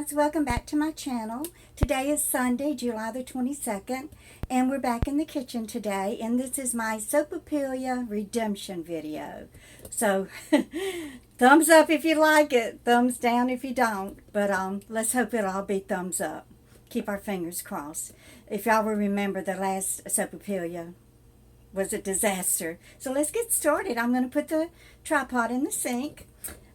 guys, welcome back to my channel. Today is Sunday, July the 22nd, and we're back in the kitchen today, and this is my Soapophilia redemption video. So, thumbs up if you like it, thumbs down if you don't, but let's hope it'll all be thumbs up. Keep our fingers crossed. If y'all will remember, the last Soapophilia was a disaster. So let's get started. I'm going to put the tripod in the sink.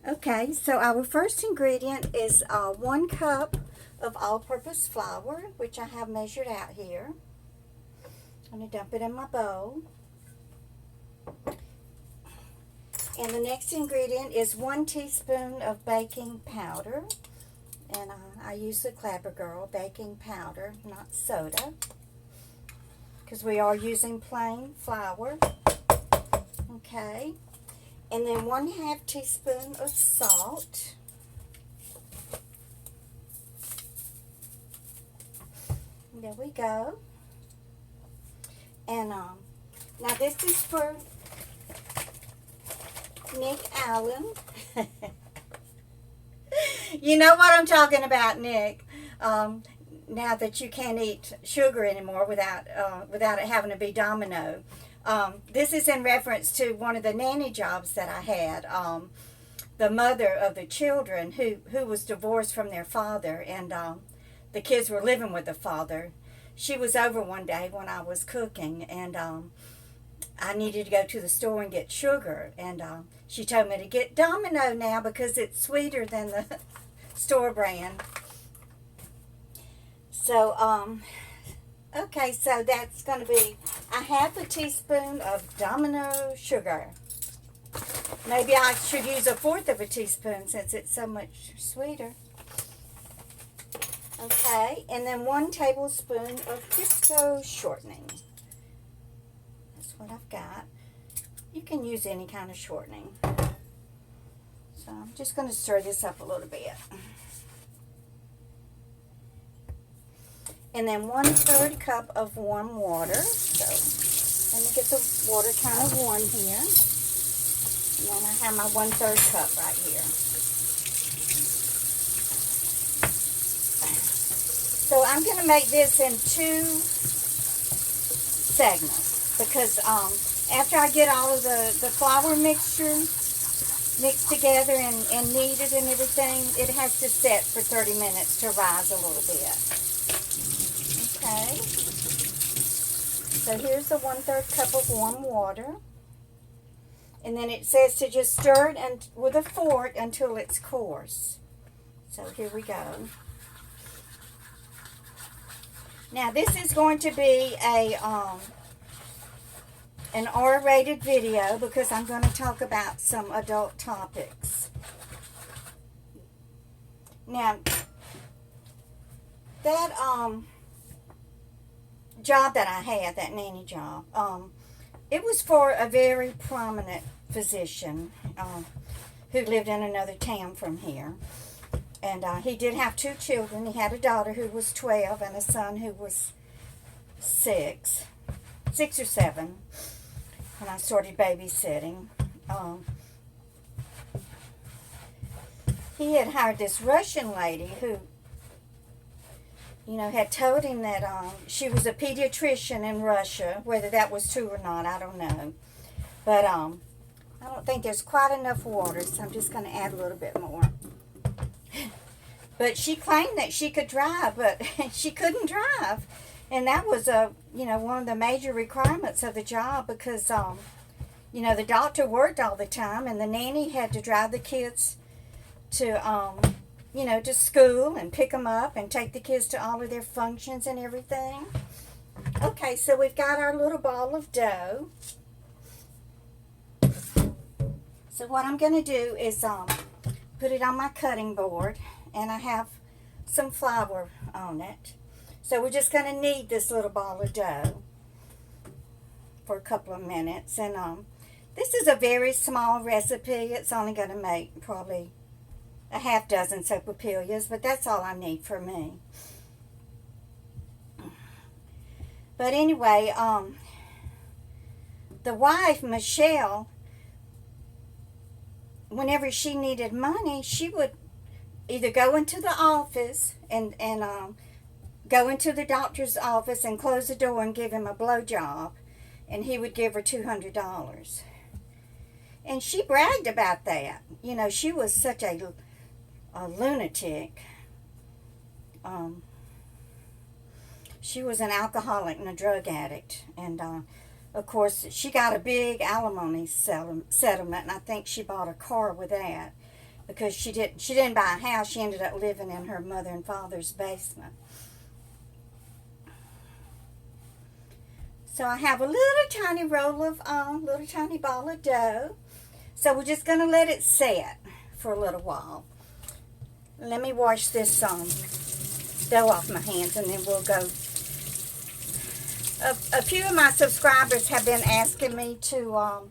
Okay, so our first ingredient is 1 cup of all-purpose flour, which I have measured out here. I'm going to dump it in my bowl. And the next ingredient is 1 teaspoon of baking powder. And I use the Clabber Girl baking powder, not soda, because we are using plain flour. Okay. And then 1/2 teaspoon of salt. There we go. And now this is for Nick Allen. You know what I'm talking about, Nick. Now that you can't eat sugar anymore without it having to be Domino. This is in reference to one of the nanny jobs that I had. The mother of the children who was divorced from their father, and the kids were living with the father. She was over one day when I was cooking, and I needed to go to the store and get sugar, and she told me to get Domino now because it's sweeter than the store brand. So, okay, so that's going to be 1/2 teaspoon of Domino sugar. Maybe I should use 1/4 teaspoon since it's so much sweeter. Okay, and then 1 tablespoon of Crisco shortening. That's what I've got. You can use any kind of shortening. So I'm just going to stir this up a little bit. And then 1/3 cup of warm water. So let me get the water kind of warm here. And then I have my 1/3 cup right here. So I'm going to make this in 2 segments because after I get all of the flour mixture mixed together and kneaded and everything, it has to set for 30 minutes to rise a little bit. Okay, so here's the 1/3 cup of warm water, and then it says to just stir it and with a fork until it's coarse. So here we go. Now this is going to be an R-rated video because I'm going to talk about some adult topics. Now that job that I had, that nanny job, it was for a very prominent physician who lived in another town from here. And he did have 2 children. He had a daughter who was 12 and a son who was 6 or 7 when I started babysitting. He had hired this Russian lady who, you know, had told him that she was a pediatrician in Russia. Whether that was true or not, I don't know. But I don't think there's quite enough water, so I'm just going to add a little bit more. But she claimed that she could drive, but she couldn't drive. And that was, you know, one of the major requirements of the job because, you know, the doctor worked all the time, and the nanny had to drive the kids to, you know, to school and pick them up and take the kids to all of their functions and everything. Okay, so we've got our little ball of dough. So what I'm going to do is put it on my cutting board, and I have some flour on it. So we're just going to knead this little ball of dough for a couple of minutes. And this is a very small recipe. It's only going to make probably a 1/2 dozen Soapophilias, but that's all I need for me. But anyway, the wife, Michelle, whenever she needed money, she would either go into the office and go into the doctor's office and close the door and give him a blowjob, and he would give her $200. And she bragged about that. You know, she was such a lunatic. She was an alcoholic and a drug addict, and of course she got a big alimony settlement, and I think she bought a car with that, because she didn't buy a house. She ended up living in her mother and father's basement. So I have a little tiny roll of little tiny ball of dough. So we're just gonna let it set for a little while. Let me wash this dough off my hands, and then we'll go. A few of my subscribers have been asking me to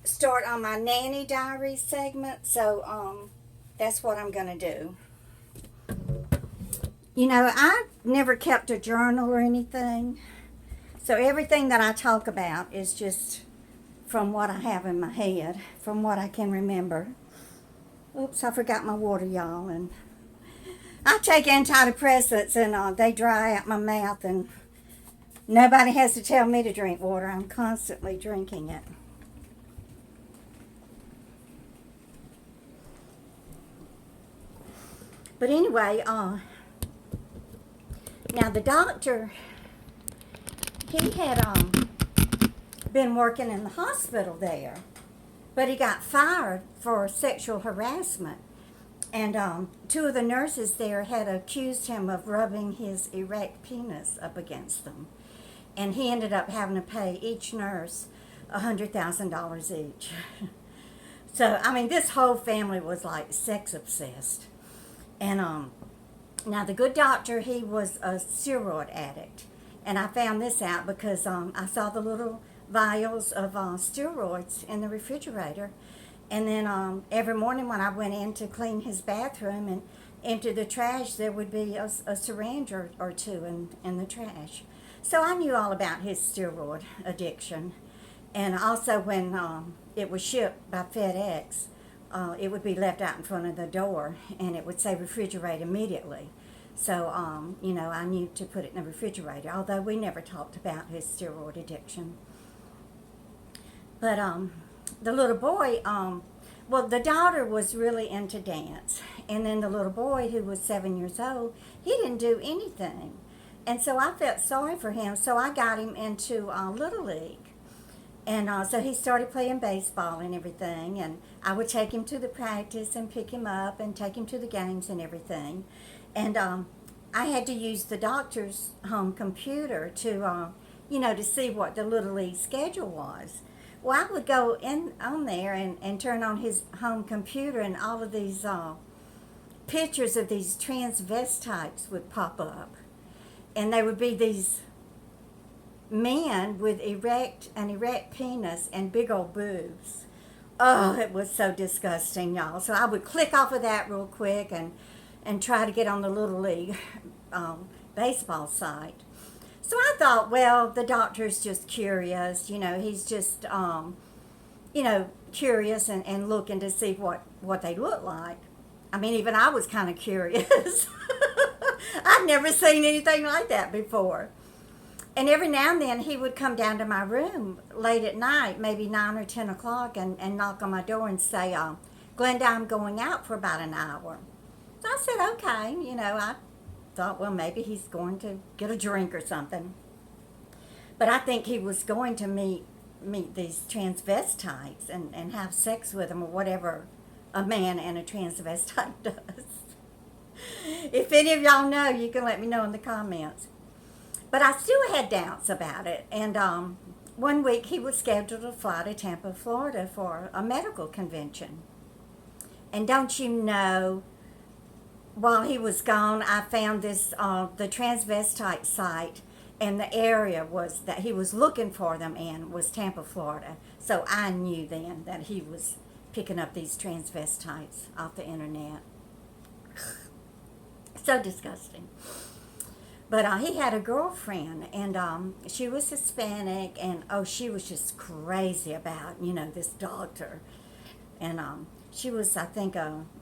start on my Nanny Diaries segment, so that's what I'm gonna do. You know, I never kept a journal or anything, so everything that I talk about is just from what I have in my head, from what I can remember. Oops, I forgot my water, y'all, and I take antidepressants, and they dry out my mouth, and nobody has to tell me to drink water. I'm constantly drinking it. But anyway, now the doctor, he had been working in the hospital there, but he got fired for sexual harassment. And two of the nurses there had accused him of rubbing his erect penis up against them. And he ended up having to pay each nurse $100,000 each. So, I mean, this whole family was like sex obsessed. And now the good doctor, he was a steroid addict. And I found this out because I saw the little vials of steroids in the refrigerator. And then every morning when I went in to clean his bathroom and empty the trash, there would be a syringe or two in the trash. So I knew all about his steroid addiction. And also when it was shipped by FedEx, it would be left out in front of the door, and it would say refrigerate immediately. So, you know, I knew to put it in the refrigerator, although we never talked about his steroid addiction. But the little boy, well, the daughter was really into dance. And then the little boy, who was 7 years old, he didn't do anything. And so I felt sorry for him, so I got him into Little League. And so he started playing baseball and everything, and I would take him to the practice and pick him up and take him to the games and everything. And I had to use the doctor's home computer to, you know, to see what the Little League schedule was. Well, I would go in on there and turn on his home computer, and all of these pictures of these transvestites would pop up. And they would be these men with an erect penis and big old boobs. Oh, it was so disgusting, y'all. So I would click off of that real quick and try to get on the Little League baseball site. So I thought, well, the doctor's just curious. You know, he's just, you know, curious and looking to see what they look like. I mean, even I was kind of curious. I'd never seen anything like that before. And every now and then he would come down to my room late at night, maybe 9 or 10 o'clock, and knock on my door and say, Glenda, I'm going out for about an hour. So I said, okay. You know, I thought, well, maybe he's going to get a drink or something. But I think he was going to meet these transvestites and have sex with them, or whatever a man and a transvestite does. If any of y'all know, you can let me know in the comments. But I still had doubts about it. And one week he was scheduled to fly to Tampa, Florida for a medical convention. And don't you know, while he was gone, I found this, the transvestite site, and the area that he was looking for them in was Tampa, Florida. So I knew then that he was picking up these transvestites off the internet. So disgusting. But he had a girlfriend, and she was Hispanic, and she was just crazy about, you know, this doctor. And she was, I think,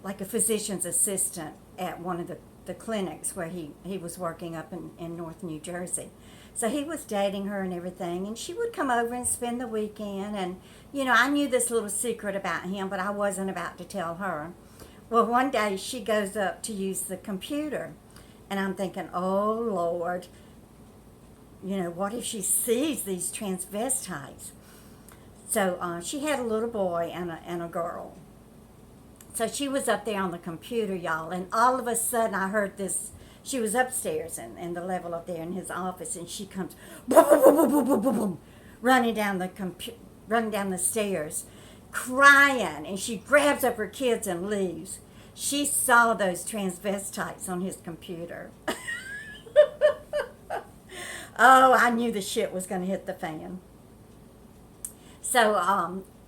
like a physician's assistant at one of the clinics where he was working up in North New Jersey. So he was dating her and everything, and she would come over and spend the weekend. And, I knew this little secret about him, but I wasn't about to tell her. Well, one day she goes up to use the computer, and I'm thinking, oh, Lord, what if she sees these transvestites? So she had a little boy and a girl. So she was up there on the computer, y'all, and all of a sudden I heard this. She was upstairs in the level up there in his office, and she comes boom, boom, boom, boom, boom, boom, boom, boom, running down the stairs, crying, and she grabs up her kids and leaves. She saw those transvestites on his computer. Oh, I knew the shit was going to hit the fan. So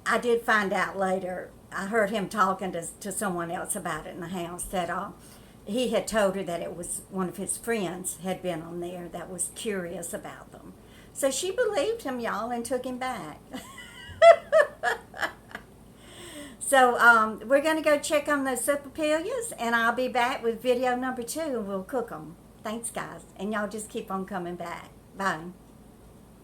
I did find out later. I heard him talking to someone else about it in the house, that he had told her that it was one of his friends had been on there that was curious about them. So she believed him, y'all, and took him back. So we're going to go check on those superpilias, and I'll be back with video number 2, and we'll cook them. Thanks, guys. And y'all just keep on coming back. Bye.